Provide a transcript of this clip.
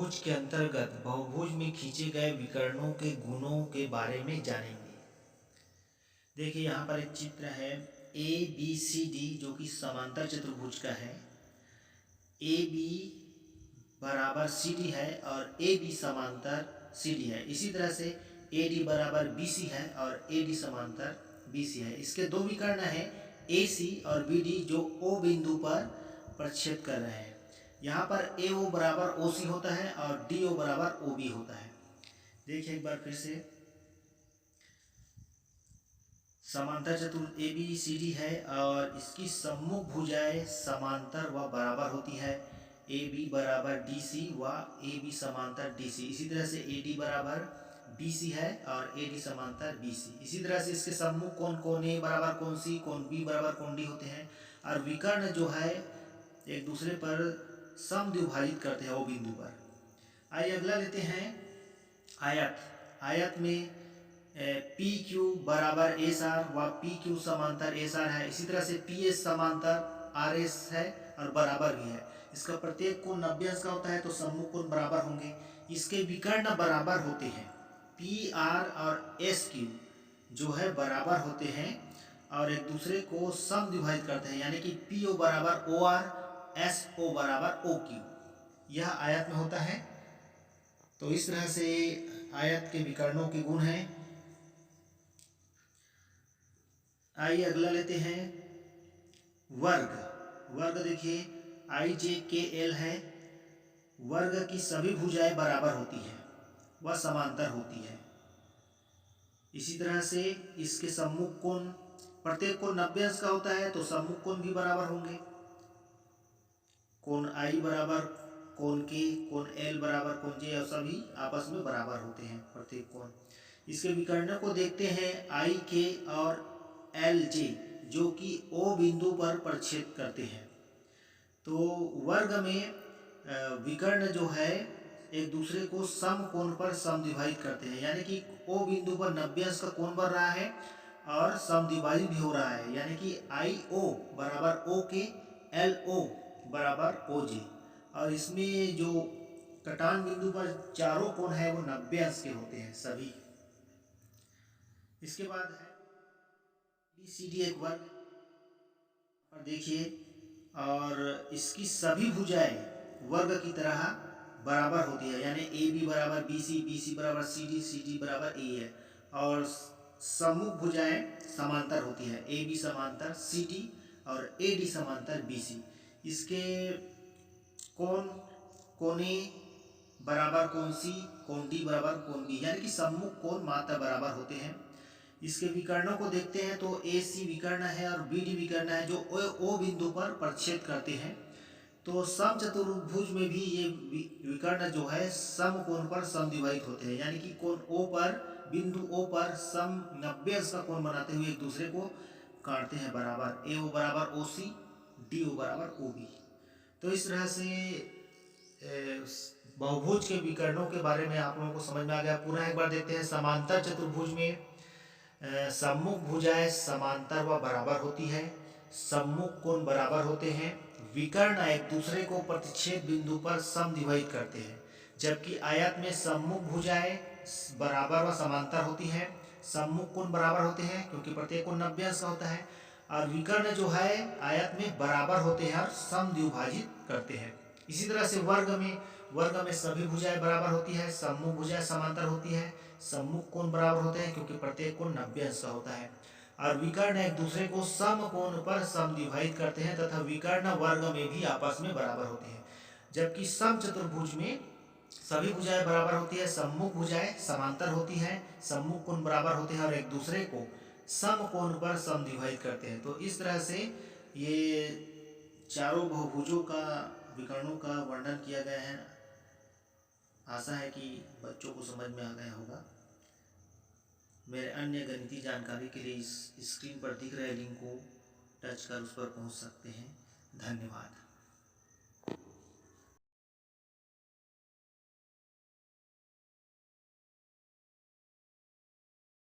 बहुभुज के अंतर्गत बहुभुज में खींचे गए विकर्णों के गुणों के बारे में जानेंगे। देखिए यहाँ पर एक चित्र है ए बी सी डी जो कि समांतर चतुर्भुज का है। ए बी बराबर सी डी है और ए बी समांतर सी डी है। इसी तरह से ए डी बराबर बी सी है और ए डी समांतर बी सी है। इसके दो विकर्ण हैं ए सी और बी डी जो ओ बिंदु पर प्रक्षेप कर रहे हैं। यहाँ पर ए ओ बराबर ओ सी होता है और डी ओ बराबर ओ बी होता है। देखिए एक बार फिर से, समांतर चतुर्भुज ए बी सी डी है और इसकी सम्मुख भुजाएं समांतर व बराबर होती है। ए बी बराबर डी सी व ए बी समांतर डी सी। इसी तरह से ए डी बराबर बी सी है और ए डी समांतर बी सी। इसी तरह से इसके सम्मुख कोण कोण ए बराबर कोण सी, कोण बी बराबर कोण डी होते हैं और विकर्ण जो है एक दूसरे पर समद्विभाजित करते हैं ओ बिंदु पर। आइए अगला लेते हैं आयत। आयत में पी क्यू बराबर एस आर व पी क्यू समांतर एस आर है। इसी तरह से पी एस समांतर आर एस है और बराबर भी है। इसका प्रत्येक कोण 90 अंश का होता है तो सम्मुख कोण बराबर होंगे। इसके विकर्ण बराबर होते हैं। पी आर और एस क्यू जो है बराबर होते हैं और एक दूसरे को समद्विभाजित करते हैं, यानी कि पी ओ बराबर ओ आर, एस ओ बराबर ओ क्यू। यह आयत में होता है। तो इस तरह से आयत के विकर्णों के गुण हैं। आइए अगला लेते हैं वर्ग। वर्ग देखिए आई जे के एल है। वर्ग की सभी भुजाएं बराबर होती हैं व समांतर होती है। इसी तरह से इसके सम्मुख कोण प्रत्येक कोण 90 अंश का होता है तो सम्मुख कोण भी बराबर होंगे। कोण आई बराबर कोण के, कोण एल बराबर कोण जे और सभी आपस में बराबर होते हैं प्रत्येक कोण। इसके विकर्ण को देखते हैं आई के और एल जे जो कि ओ बिंदु पर प्रक्षेप करते हैं। तो वर्ग में विकर्ण जो है एक दूसरे को सम कोण पर समद्विभाजित करते हैं, यानी कि ओ बिंदु पर 90 अंश का कोण बन रहा है और समद्विभाजित भी हो रहा है, यानी कि आई ओ बराबर ओ के, एल ओ बराबर ओ जे। और इसमें जो कटान बिंदु पर चारों कोण है वो 90 अंश के होते हैं सभी। इसके बाद है बी सी डी एक वर्ग और देखिए, और इसकी सभी भुजाएं वर्ग की तरह बराबर होती है, यानी ए बी बराबर बी सी बराबर सी डी बराबर ए है। और सम्मुख भुजाएं समांतर होती है, ए बी समांतर सी डी और ए डी समांतर बी सी। इसके कोण कोण ए बराबर कोण सी, कोण डी बराबर कोण बी, यानी कि सम्मुख कोण मात्र बराबर होते हैं। इसके विकर्णों को देखते हैं तो ए सी विकर्ण है और बी डी विकर्ण है जो ओ बिंदु पर प्रक्षेप करते हैं। तो समचतुर्भुज में भी ये विकर्ण जो है समकोण पर समद्विभाजित होते हैं, यानी कि कोण ओ पर, बिंदु ओ पर सम 90 अंश का कोण बनाते हुए एक दूसरे को काटते हैं बराबर। ए ओ बराबर ओ सी, डी ओ बराबर ओ बी। तो इस तरह से बहुभुज के विकर्णों के बारे में आप लोगों को समझ में आ गया। पुनः एक बार देखते हैं। समांतर चतुर्भुज में सम्मुख भुजाएं समांतर व बराबर होती है, सम्मुख कोण बराबर होते हैं, विकर्ण एक दूसरे को प्रतिच्छेद बिंदु पर समद्विभाजित करते हैं। जबकि आयत में सम्मुख भुजाएं बराबर व समांतर होती हैं, सम्मुख कोण बराबर होते हैं क्योंकि प्रत्येक कोण 90 अंश का होता है, और विकर्ण जो है आयत में बराबर होते हैं और समद्विभाजित करते हैं। इसी तरह से वर्ग में सभी भुजाएं बराबर होती है, सम्मुख भुजाएं समांतर होती है, सम्मुख कोण बराबर होते हैं क्योंकि प्रत्येक कोण 90 अंश का होता है, और विकर्ण एक दूसरे को सम कोण पर समद्विभाजित करते हैं तथा विकर्ण वर्ग में भी आपस में बराबर होते हैं। जबकि समचतुर्भुज में सभी भुजाएं बराबर होती है, सम्मुख भुजाएं समांतर होती है, सम्मुख कोण बराबर होते हैं और एक दूसरे को सम कोण पर समद्विभाजित करते हैं। तो इस तरह से ये चारों बहुभुजों का विकर्णों का वर्णन किया गया है। आशा है कि बच्चों को समझ में आ गया होगा। मेरे अन्य गणितीय जानकारी के लिए इस स्क्रीन पर दिख रहे लिंक को टच कर उस पर पहुंच सकते हैं। धन्यवाद।